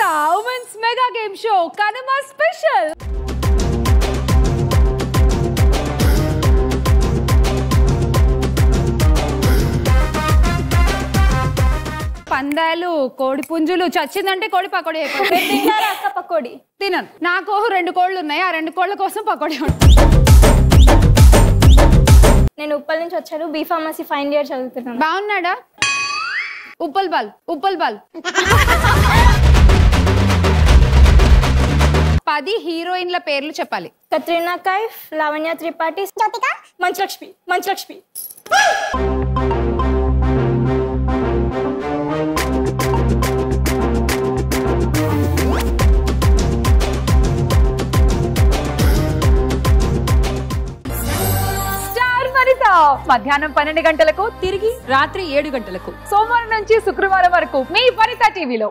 Women's mega game show Kanuma special. పందాలు, కోడి పుంజులు, చచ్చిందంటే కోడి పకోడీ అక్క పకోడీ తినను. నాకు 2 కోళ్ళు ఉన్నాయి, ఆ 2 కోళ్ళ కోసం పకోడీ. నేను ఉప్పల్ నుంచి వచ్చాను, బీ ఫార్మసీ ఫైనల్ ఇయర్ చదువుతున్నాను. బాగున్నాడా? ఉప్పల్ బాల్ 10 హీరోయిన్ల పేర్లు చెప్పాలి. కత్రినా కైఫ్, లావణ్య త్రిపాఠి, జ్యోతిక, మంచులక్ష్మి. మధ్యాహ్నం 12 గంటలకు, తిరిగి రాత్రి 7 గంటలకు, సోమవారం నుంచి శుక్రవారం వరకు మీ వనిత టీవీలో.